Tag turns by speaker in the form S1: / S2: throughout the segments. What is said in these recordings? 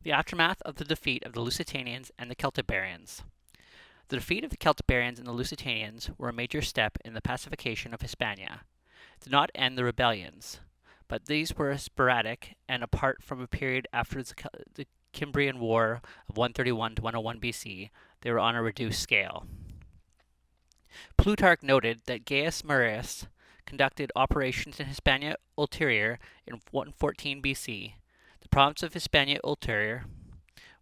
S1: The aftermath of the defeat of the Lusitanians and the Celtiberians. The defeat of the Celtiberians and the Lusitanians were a major step in the pacification of Hispania. It did not end the rebellions, but these were sporadic and apart from a period after the Cimbrian War of 131 to 101 BC, they were on a reduced scale. Plutarch noted that Gaius Marius conducted operations in Hispania Ulterior in 114 BC. The province of Hispania Ulterior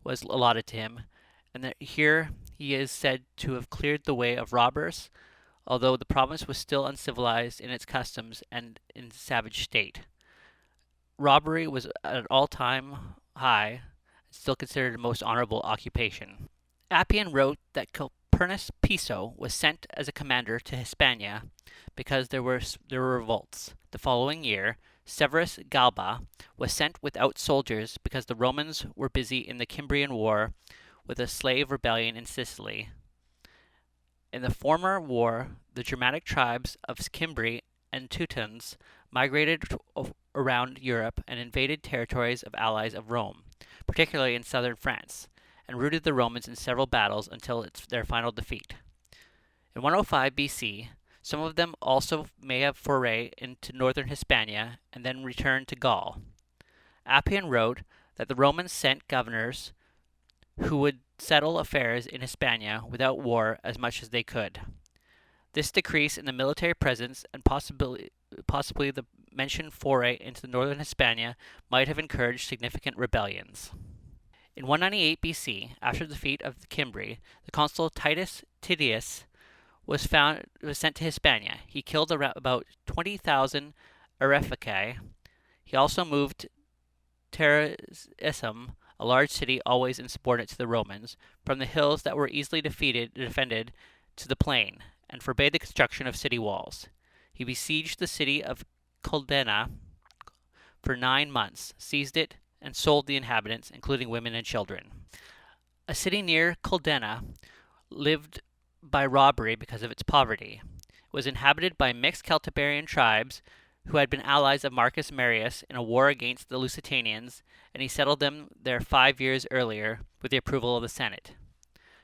S1: was allotted to him, and that here he is said to have cleared the way of robbers, although the province was still uncivilized in its customs and in savage state. Robbery was at an all-time high, still considered a most honorable occupation. Appian wrote that Calpurnius Piso was sent as a commander to Hispania because there were revolts. The following year, Severus Galba was sent without soldiers because the Romans were busy in the Cimbrian War with a slave rebellion in Sicily. In the former war, the Germanic tribes of Cimbri and Teutons migrated around Europe and invaded territories of allies of Rome, particularly in southern France, and routed the Romans in several battles until their final defeat. In 105 BC, some of them also may have forayed into northern Hispania and then returned to Gaul. Appian wrote that the Romans sent governors who would settle affairs in Hispania without war as much as they could. This decrease in the military presence and possibly the mentioned foray into northern Hispania might have encouraged significant rebellions. In 198 BC, after the defeat of the Cimbri, the consul Titus Titius was sent to Hispania. He killed about 20,000 Arefaci. He also moved Terraesum, a large city always insubordinate to the Romans, from the hills that were easily defended to the plain, and forbade the construction of city walls. He besieged the city of Culdena for 9 months, seized it, and sold the inhabitants, including women and children. A city near Culdena lived by robbery because of its poverty. It was inhabited by mixed Celtiberian tribes who had been allies of Marcus Marius in a war against the Lusitanians, and he settled them there 5 years earlier with the approval of the Senate.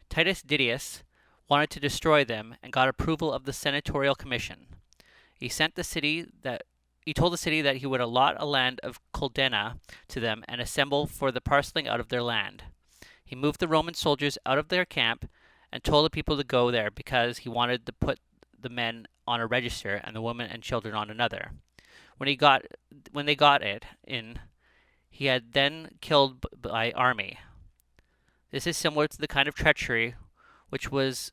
S1: Titus Didius wanted to destroy them and got approval of the senatorial commission. He told the city that he would allot a land of Culdena to them and assemble for the parceling out of their land. He moved the Roman soldiers out of their camp and told the people to go there because he wanted to put the men on a register and the women and children on another. When they got it in, he had then killed by army. This is similar to the kind of treachery which was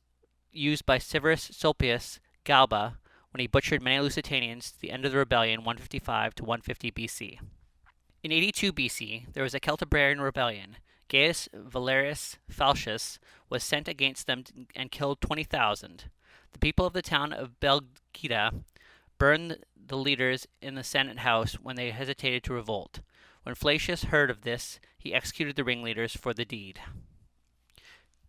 S1: used by Severus Sulpius Galba when he butchered many Lusitanians to the end of the rebellion 155 to 150 BC. In 82 BC, there was a Celtiberian rebellion. Gaius Valerius Falcius was sent against them and killed 20,000. The people of the town of Belgida burned the leaders in the Senate house when they hesitated to revolt. When Flacius heard of this, he executed the ringleaders for the deed.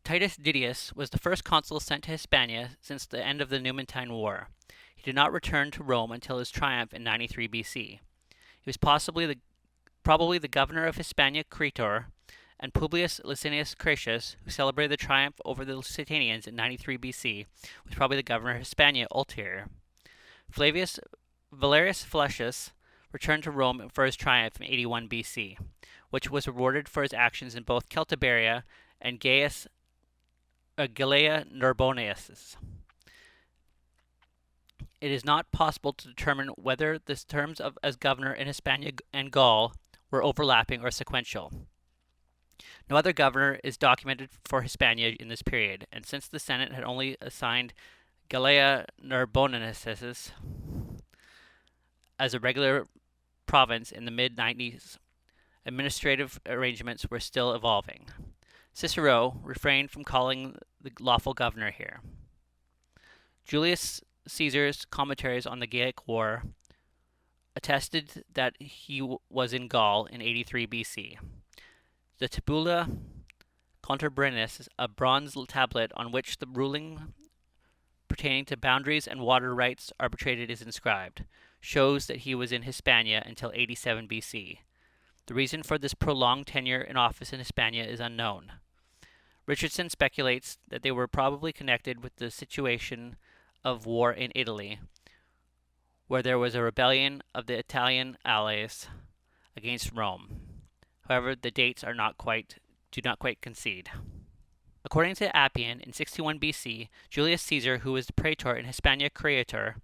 S1: Titus Didius was the first consul sent to Hispania since the end of the Numantine War. He did not return to Rome until his triumph in 93 BC. He was probably the governor of Hispania Cretor, and Publius Licinius Cratius, who celebrated the triumph over the Lusitanians in 93 BC, was probably the governor of Hispania Ulterior. Flavius Valerius Flacius returned to Rome for his triumph in 81 BC, which was rewarded for his actions in both Celtiberia and Gallia Narbonensis. It is not possible to determine whether the terms as governor in Hispania and Gaul were overlapping or sequential. No other governor is documented for Hispania in this period, and since the Senate had only assigned Gallia Narbonensis as a regular province in the mid-90s, administrative arrangements were still evolving. Cicero refrained from calling the lawful governor here. Julius Caesar's commentaries on the Gallic War attested that he was in Gaul in 83 BC. The Tabula Conturbensis, a bronze tablet on which the ruling pertaining to boundaries and water rights arbitrated is inscribed, shows that he was in Hispania until 87 BC. The reason for this prolonged tenure in office in Hispania is unknown. Richardson speculates that they were probably connected with the situation of war in Italy, where there was a rebellion of the Italian allies against Rome. However, the dates do not quite concede. According to Appian, in 61 BC, Julius Caesar, who was the praetor in Hispania Creator,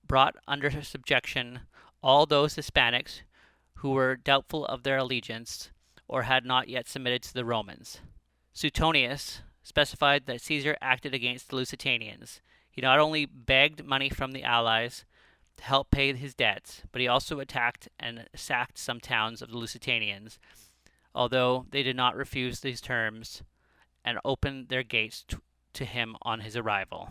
S1: brought under subjection all those Hispanics who were doubtful of their allegiance or had not yet submitted to the Romans. Suetonius specified that Caesar acted against the Lusitanians. He not only begged money from the allies to help pay his debts, but he also attacked and sacked some towns of the Lusitanians, although they did not refuse these terms and opened their gates to him on his arrival.